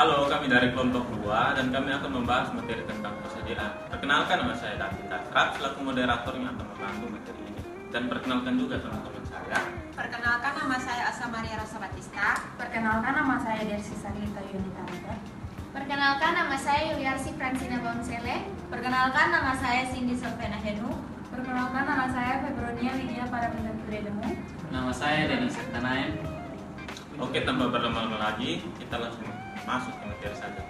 Halo, kami dari kelompok 2 dan kami akan membahas materi tentang persediaan. Perkenalkan, nama saya David Akrab selaku moderator yang akan membantu materi ini. Dan perkenalkan juga teman-teman saya. Perkenalkan, nama saya Asa Maria Rosa Batista. Perkenalkan, nama saya Dersi Sarlita Yunitanta. Perkenalkan, nama saya Yuliarsi Francina Bonsele. Perkenalkan, nama saya Cindy Sofena Henu. Perkenalkan, nama saya Febronia Lydia Paramitha Putridemu. Nama saya Denis Tanaem. Oke, tanpa berlama-lama lagi, kita langsung masuk ke materi saja.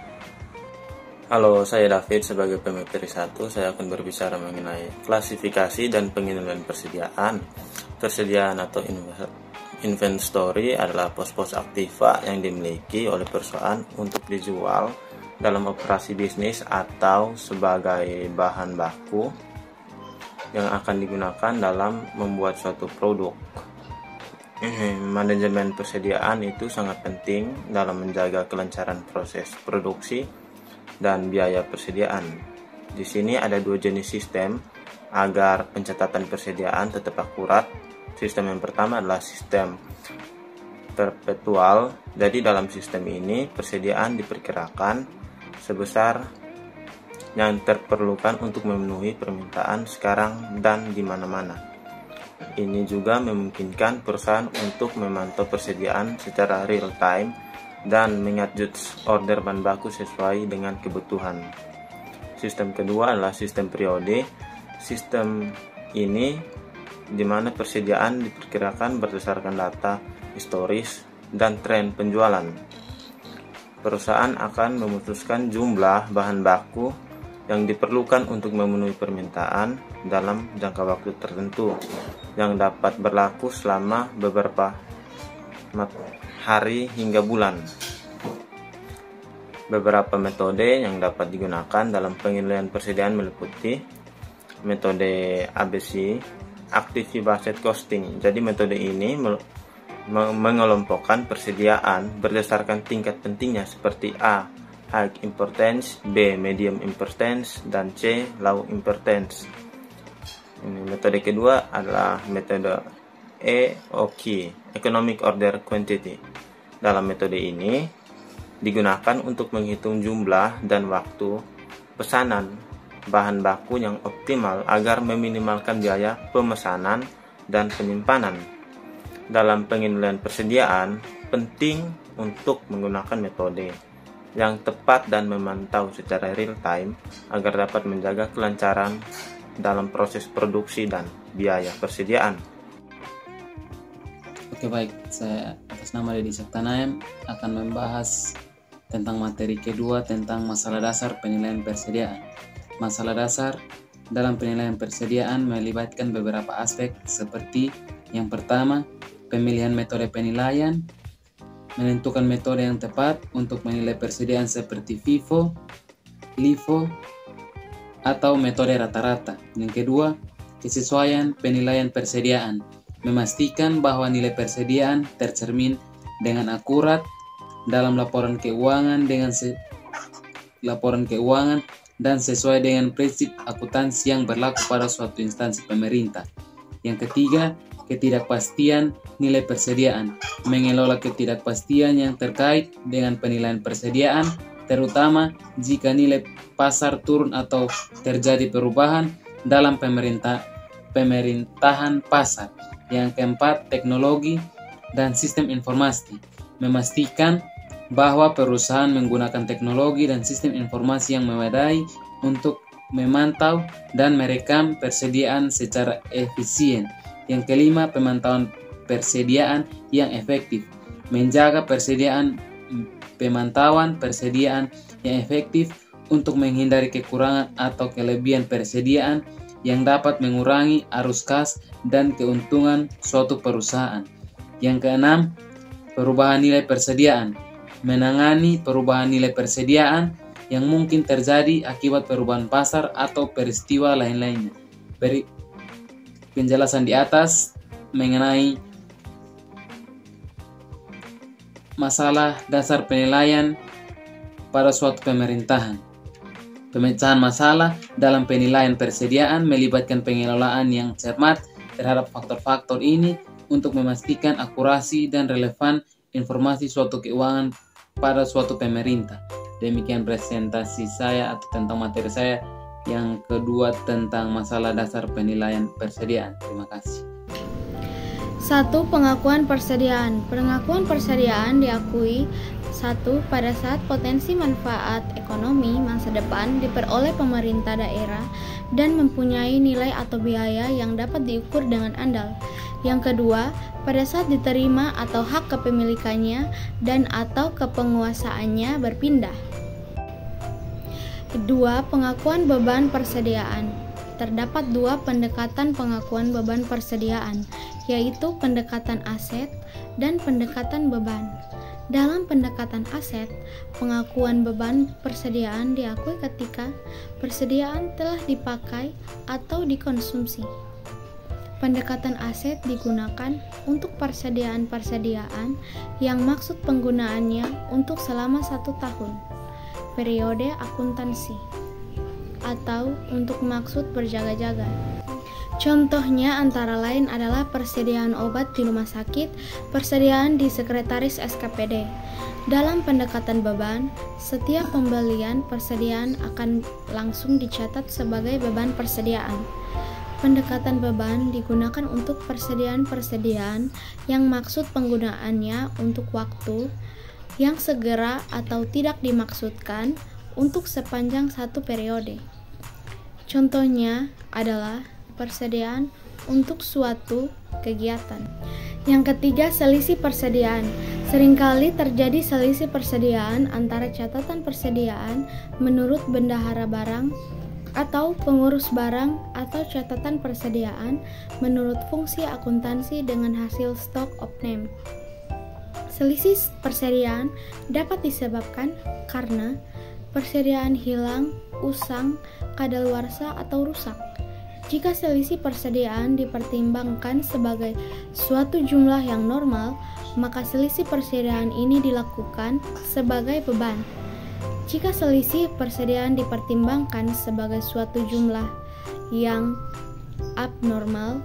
Halo, saya David. Sebagai pemateri 1, saya akan berbicara mengenai klasifikasi dan penilaian persediaan. Persediaan atau inventory adalah pos-pos aktiva yang dimiliki oleh perusahaan untuk dijual dalam operasi bisnis atau sebagai bahan baku yang akan digunakan dalam membuat suatu produk. Manajemen persediaan itu sangat penting dalam menjaga kelancaran proses produksi dan biaya persediaan. Di sini ada 2 jenis sistem agar pencatatan persediaan tetap akurat. Sistem yang pertama adalah sistem perpetual. Jadi dalam sistem ini persediaan diperkirakan sebesar yang terperlukan untuk memenuhi permintaan sekarang dan di mana-mana. Ini juga memungkinkan perusahaan untuk memantau persediaan secara real time dan mengadjust order bahan baku sesuai dengan kebutuhan. Sistem kedua adalah sistem periode. Sistem ini di mana persediaan diperkirakan berdasarkan data historis dan tren penjualan. Perusahaan akan memutuskan jumlah bahan baku yang diperlukan untuk memenuhi permintaan dalam jangka waktu tertentu yang dapat berlaku selama beberapa hari hingga bulan. Beberapa metode yang dapat digunakan dalam penilaian persediaan meliputi metode ABC, Active Basket Costing. Jadi metode ini mengelompokkan persediaan berdasarkan tingkat pentingnya seperti A, high importance, B, medium importance, dan C, low importance. Metode kedua adalah metode EOQ, Economic Order Quantity. Dalam metode ini digunakan untuk menghitung jumlah dan waktu pesanan bahan baku yang optimal agar meminimalkan biaya pemesanan dan penyimpanan. Dalam penilaian persediaan, penting untuk menggunakan metode yang tepat dan memantau secara real time agar dapat menjaga kelancaran dalam proses produksi dan biaya persediaan. Oke, baik, saya atas nama Dedi Tanaem akan membahas tentang materi kedua tentang masalah dasar penilaian persediaan. Masalah dasar dalam penilaian persediaan melibatkan beberapa aspek seperti yang pertama, pemilihan metode penilaian, menentukan metode yang tepat untuk menilai persediaan seperti FIFO, LIFO, atau metode rata-rata. Yang kedua, kesesuaian penilaian persediaan, memastikan bahwa nilai persediaan tercermin dengan akurat dalam laporan keuangan dan sesuai dengan prinsip akuntansi yang berlaku pada suatu instansi pemerintah. Yang ketiga, ketidakpastian nilai persediaan, mengelola ketidakpastian yang terkait dengan penilaian persediaan, terutama jika nilai pasar turun atau terjadi perubahan dalam pemerintahan pasar. Yang keempat, teknologi dan sistem informasi, memastikan bahwa perusahaan menggunakan teknologi dan sistem informasi yang memadai untuk memantau dan merekam persediaan secara efisien. Yang kelima, pemantauan persediaan yang efektif, menjaga pemantauan persediaan yang efektif untuk menghindari kekurangan atau kelebihan persediaan yang dapat mengurangi arus kas dan keuntungan suatu perusahaan. Yang keenam, perubahan nilai persediaan, menangani perubahan nilai persediaan yang mungkin terjadi akibat perubahan pasar atau peristiwa lain-lainnya. Beri penjelasan di atas mengenai masalah dasar penilaian pada suatu pemerintahan. Pemecahan masalah dalam penilaian persediaan melibatkan pengelolaan yang cermat terhadap faktor-faktor ini untuk memastikan akurasi dan relevan informasi suatu keuangan pada suatu pemerintah. Demikian presentasi saya atau tentang materi saya. Yang kedua tentang masalah dasar penilaian persediaan. Terima kasih. 1. Pengakuan persediaan. Pengakuan persediaan diakui 1. Pada saat potensi manfaat ekonomi masa depan diperoleh pemerintah daerah dan mempunyai nilai atau biaya yang dapat diukur dengan andal. Yang kedua, pada saat diterima atau hak kepemilikannya dan atau kepenguasaannya berpindah. 2. Pengakuan beban persediaan. Terdapat 2 pendekatan pengakuan beban persediaan, yaitu pendekatan aset dan pendekatan beban. Dalam pendekatan aset, pengakuan beban persediaan diakui ketika persediaan telah dipakai atau dikonsumsi. Pendekatan aset digunakan untuk persediaan-persediaan yang maksud penggunaannya untuk selama 1 tahun, periode akuntansi, atau untuk maksud berjaga-jaga. Contohnya antara lain adalah persediaan obat di rumah sakit, persediaan di sekretaris SKPD. Dalam pendekatan beban, setiap pembelian persediaan akan langsung dicatat sebagai beban persediaan. Pendekatan beban digunakan untuk persediaan-persediaan yang maksud penggunaannya untuk waktu yang segera atau tidak dimaksudkan untuk sepanjang 1 periode. Contohnya adalah persediaan untuk suatu kegiatan. Yang ketiga, selisih persediaan. Seringkali terjadi selisih persediaan antara catatan persediaan menurut bendahara barang atau pengurus barang atau catatan persediaan menurut fungsi akuntansi dengan hasil stock of name. Selisih persediaan dapat disebabkan karena persediaan hilang, usang, kadaluarsa atau rusak. Jika selisih persediaan dipertimbangkan sebagai suatu jumlah yang normal, maka selisih persediaan ini dilakukan sebagai beban. Jika selisih persediaan dipertimbangkan sebagai suatu jumlah yang abnormal,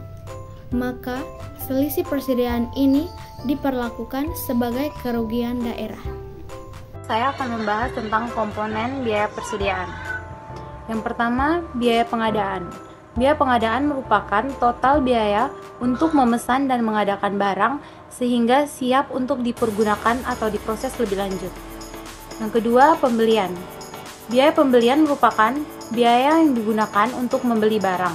maka selisih persediaan ini diperlakukan sebagai kerugian daerah. Saya akan membahas tentang komponen biaya persediaan. Yang pertama, biaya pengadaan. Biaya pengadaan merupakan total biaya untuk memesan dan mengadakan barang sehingga siap untuk dipergunakan atau diproses lebih lanjut. Yang kedua, pembelian. Biaya pembelian merupakan biaya yang digunakan untuk membeli barang.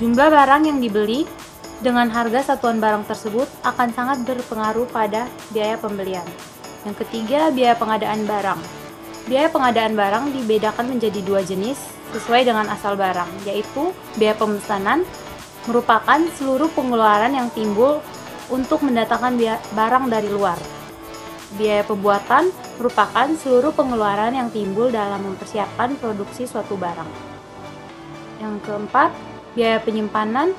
Jumlah barang yang dibeli dengan harga satuan barang tersebut akan sangat berpengaruh pada biaya pembelian. Yang ketiga, biaya pengadaan barang. Biaya pengadaan barang dibedakan menjadi 2 jenis sesuai dengan asal barang, yaitu biaya pemesanan merupakan seluruh pengeluaran yang timbul untuk mendatangkan barang dari luar. Biaya pembuatan merupakan seluruh pengeluaran yang timbul dalam mempersiapkan produksi suatu barang. Yang keempat, biaya penyimpanan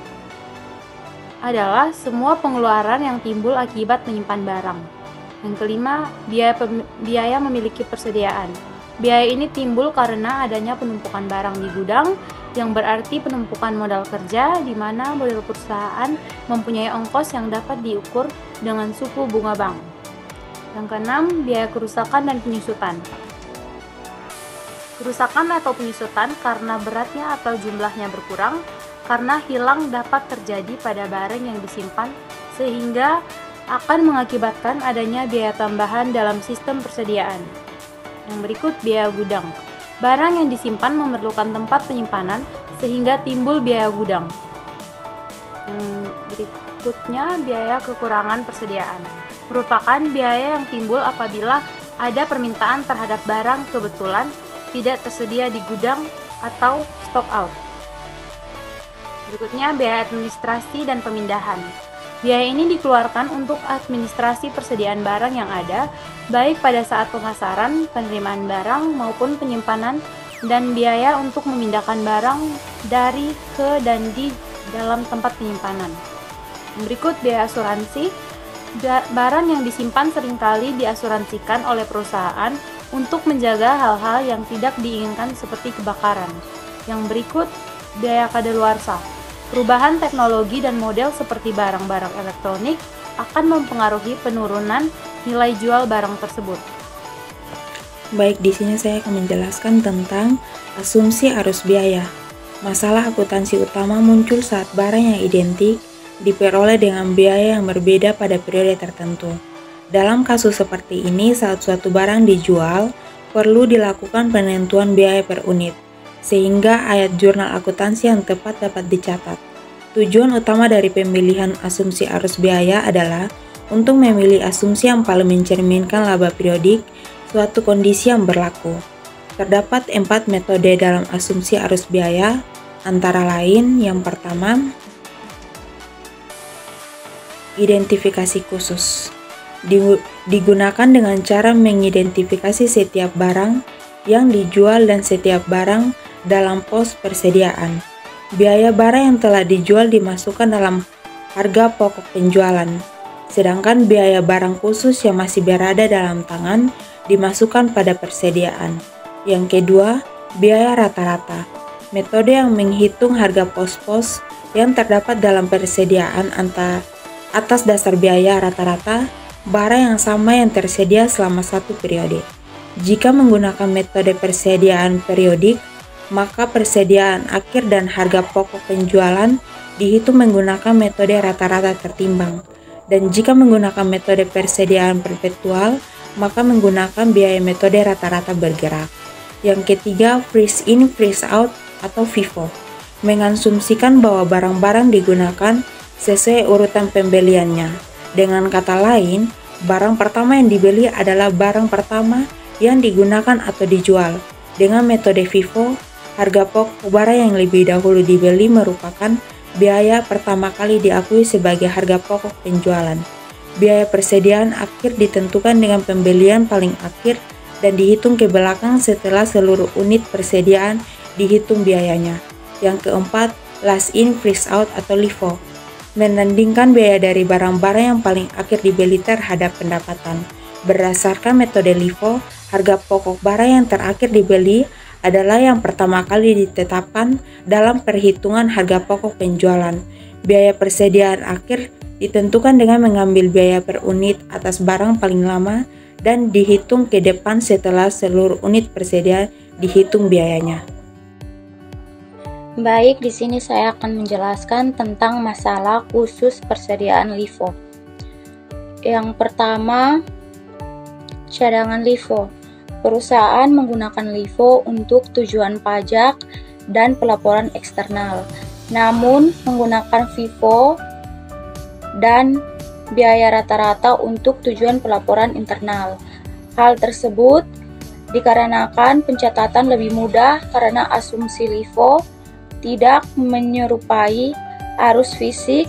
adalah semua pengeluaran yang timbul akibat menyimpan barang. Yang kelima, biaya memiliki persediaan. Biaya ini timbul karena adanya penumpukan barang di gudang, yang berarti penumpukan modal kerja di mana modal perusahaan mempunyai ongkos yang dapat diukur dengan suku bunga bank. Yang keenam, biaya kerusakan dan penyusutan. Kerusakan atau penyusutan karena beratnya atau jumlahnya berkurang, karena hilang dapat terjadi pada barang yang disimpan sehingga akan mengakibatkan adanya biaya tambahan dalam sistem persediaan. Yang berikut, biaya gudang. Barang yang disimpan memerlukan tempat penyimpanan sehingga timbul biaya gudang. Yang berikutnya, biaya kekurangan persediaan. Merupakan biaya yang timbul apabila ada permintaan terhadap barang kebetulan tidak tersedia di gudang atau stock out. Berikutnya, biaya administrasi dan pemindahan. Biaya ini dikeluarkan untuk administrasi persediaan barang yang ada, baik pada saat pemasaran, penerimaan barang, maupun penyimpanan, dan biaya untuk memindahkan barang dari, ke, dan di dalam tempat penyimpanan. Berikut, biaya asuransi. Barang yang disimpan seringkali diasuransikan oleh perusahaan untuk menjaga hal-hal yang tidak diinginkan seperti kebakaran. Yang berikut, biaya kadaluarsa. Perubahan teknologi dan model seperti barang-barang elektronik akan mempengaruhi penurunan nilai jual barang tersebut. Baik, di sini saya akan menjelaskan tentang asumsi arus biaya. Masalah akuntansi utama muncul saat barang yang identik diperoleh dengan biaya yang berbeda pada periode tertentu. Dalam kasus seperti ini, saat suatu barang dijual, perlu dilakukan penentuan biaya per unit, sehingga ayat jurnal akuntansi yang tepat dapat dicatat. Tujuan utama dari pemilihan asumsi arus biaya adalah untuk memilih asumsi yang paling mencerminkan laba periodik suatu kondisi yang berlaku. Terdapat 4 metode dalam asumsi arus biaya, antara lain yang pertama, identifikasi khusus. Digunakan dengan cara mengidentifikasi setiap barang yang dijual dan setiap barang dalam pos persediaan. Biaya barang yang telah dijual dimasukkan dalam harga pokok penjualan, sedangkan biaya barang khusus yang masih berada dalam tangan dimasukkan pada persediaan. Yang kedua, biaya rata-rata. Metode yang menghitung harga pos-pos yang terdapat dalam persediaan atas dasar biaya rata-rata barang yang sama yang tersedia selama satu periode. Jika menggunakan metode persediaan periodik, maka persediaan akhir dan harga pokok penjualan dihitung menggunakan metode rata-rata tertimbang. Dan jika menggunakan metode persediaan perpetual, maka menggunakan biaya metode rata-rata bergerak. Yang ketiga, freeze in, freeze out atau FIFO. Mengasumsikan bahwa barang-barang digunakan sesuai urutan pembeliannya. Dengan kata lain, barang pertama yang dibeli adalah barang pertama yang digunakan atau dijual. Dengan metode FIFO, harga pokok barang yang lebih dahulu dibeli merupakan biaya pertama kali diakui sebagai harga pokok penjualan. Biaya persediaan akhir ditentukan dengan pembelian paling akhir dan dihitung ke belakang setelah seluruh unit persediaan dihitung biayanya. Yang keempat, last in, freeze out atau LIFO. Menandingkan biaya dari barang-barang yang paling akhir dibeli terhadap pendapatan. Berdasarkan metode LIFO, harga pokok barang yang terakhir dibeli adalah yang pertama kali ditetapkan dalam perhitungan harga pokok penjualan. Biaya persediaan akhir ditentukan dengan mengambil biaya per unit atas barang paling lama dan dihitung ke depan setelah seluruh unit persediaan dihitung biayanya. Baik, di sini saya akan menjelaskan tentang masalah khusus persediaan LIFO. Yang pertama, cadangan LIFO. Perusahaan menggunakan LIFO untuk tujuan pajak dan pelaporan eksternal, namun menggunakan FIFO dan biaya rata-rata untuk tujuan pelaporan internal. Hal tersebut dikarenakan pencatatan lebih mudah karena asumsi LIFO tidak menyerupai arus fisik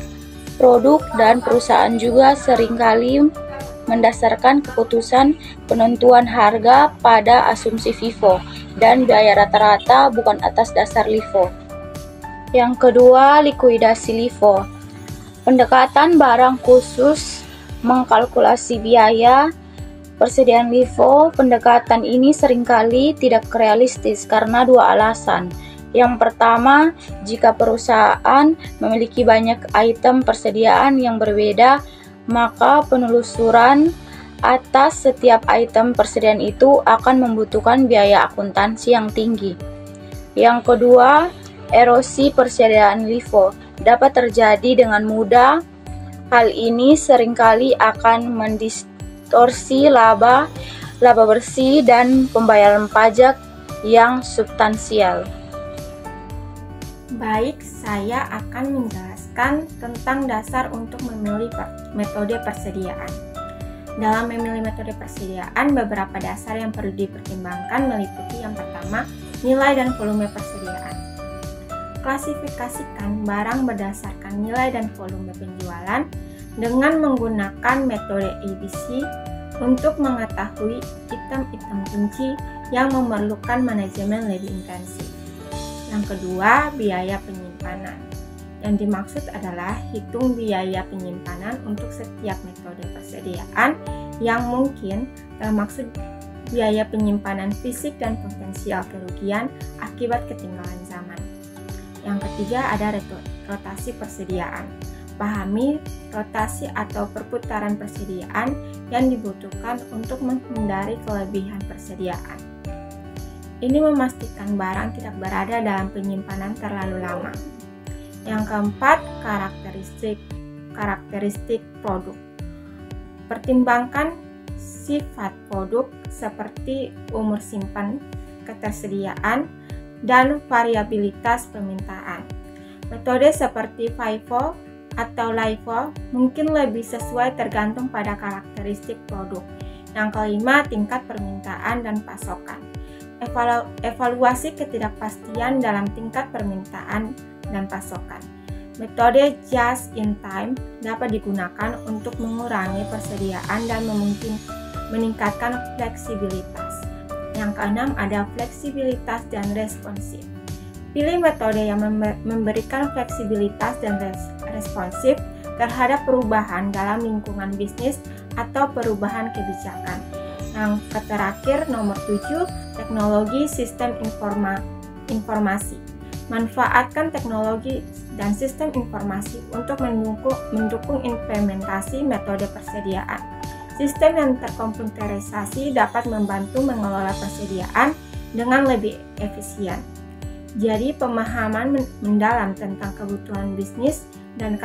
produk dan perusahaan juga seringkali mendasarkan keputusan penentuan harga pada asumsi FIFO dan biaya rata-rata bukan atas dasar LIFO. Yang kedua, likuidasi LIFO. Pendekatan barang khusus mengkalkulasi biaya persediaan LIFO. Pendekatan ini seringkali tidak realistis karena dua alasan. Yang pertama, jika perusahaan memiliki banyak item persediaan yang berbeda, maka penelusuran atas setiap item persediaan itu akan membutuhkan biaya akuntansi yang tinggi. Yang kedua, erosi persediaan LIFO dapat terjadi dengan mudah. Hal ini seringkali akan mendistorsi laba bersih dan pembayaran pajak yang substansial. Baik, saya akan menjelaskan tentang dasar untuk memilih metode persediaan. Dalam memilih metode persediaan, beberapa dasar yang perlu dipertimbangkan meliputi yang pertama, nilai dan volume persediaan. Klasifikasikan barang berdasarkan nilai dan volume penjualan dengan menggunakan metode ABC untuk mengetahui item-item kunci yang memerlukan manajemen lebih intensif. Yang kedua, biaya penyimpanan. Yang dimaksud adalah hitung biaya penyimpanan untuk setiap metode persediaan yang mungkin, termaksud biaya penyimpanan fisik dan potensial kerugian akibat ketinggalan zaman. Yang ketiga, ada rotasi persediaan. memahami rotasi atau perputaran persediaan yang dibutuhkan untuk menghindari kelebihan persediaan. Ini memastikan barang tidak berada dalam penyimpanan terlalu lama. Yang keempat, karakteristik produk. Pertimbangkan sifat produk seperti umur simpan, ketersediaan, dan variabilitas permintaan. Metode seperti FIFO atau LIFO mungkin lebih sesuai tergantung pada karakteristik produk. Yang kelima, tingkat permintaan dan pasokan. Evaluasi ketidakpastian dalam tingkat permintaan dan pasokan. Metode just in time dapat digunakan untuk mengurangi persediaan dan meningkatkan fleksibilitas. Yang keenam, ada fleksibilitas dan responsif. Pilih metode yang memberikan fleksibilitas dan responsif terhadap perubahan dalam lingkungan bisnis atau perubahan kebijakan. Yang terakhir, nomor 7, teknologi sistem informasi. Manfaatkan teknologi dan sistem informasi untuk mendukung implementasi metode persediaan. Sistem yang terkomputerisasi dapat membantu mengelola persediaan dengan lebih efisien. Jadi, pemahaman mendalam tentang kebutuhan bisnis dan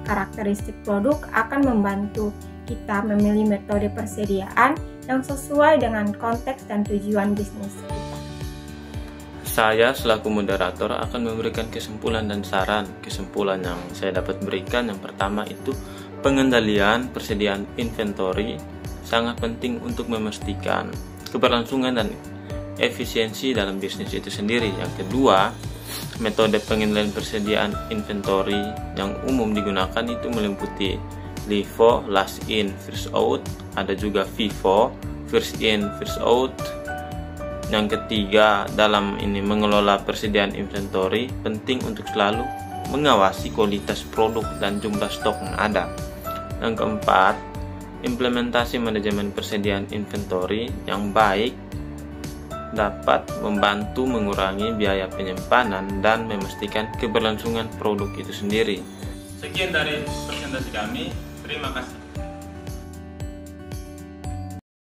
karakteristik produk akan membantu kita memilih metode persediaan yang sesuai dengan konteks dan tujuan bisnis kita. Saya selaku moderator akan memberikan kesimpulan dan saran. Kesimpulan yang saya dapat berikan yang pertama itu pengendalian persediaan inventory sangat penting untuk memastikan keberlangsungan dan efisiensi dalam bisnis itu sendiri. Yang kedua, metode pengendalian persediaan inventory yang umum digunakan itu meliputi LIFO, last in, first out, ada juga FIFO, first in, first out. Yang ketiga, dalam ini mengelola persediaan inventory penting untuk selalu mengawasi kualitas produk dan jumlah stok yang ada. Yang keempat, implementasi manajemen persediaan inventory yang baik dapat membantu mengurangi biaya penyimpanan dan memastikan keberlangsungan produk itu sendiri. Sekian dari presentasi kami. Terima kasih.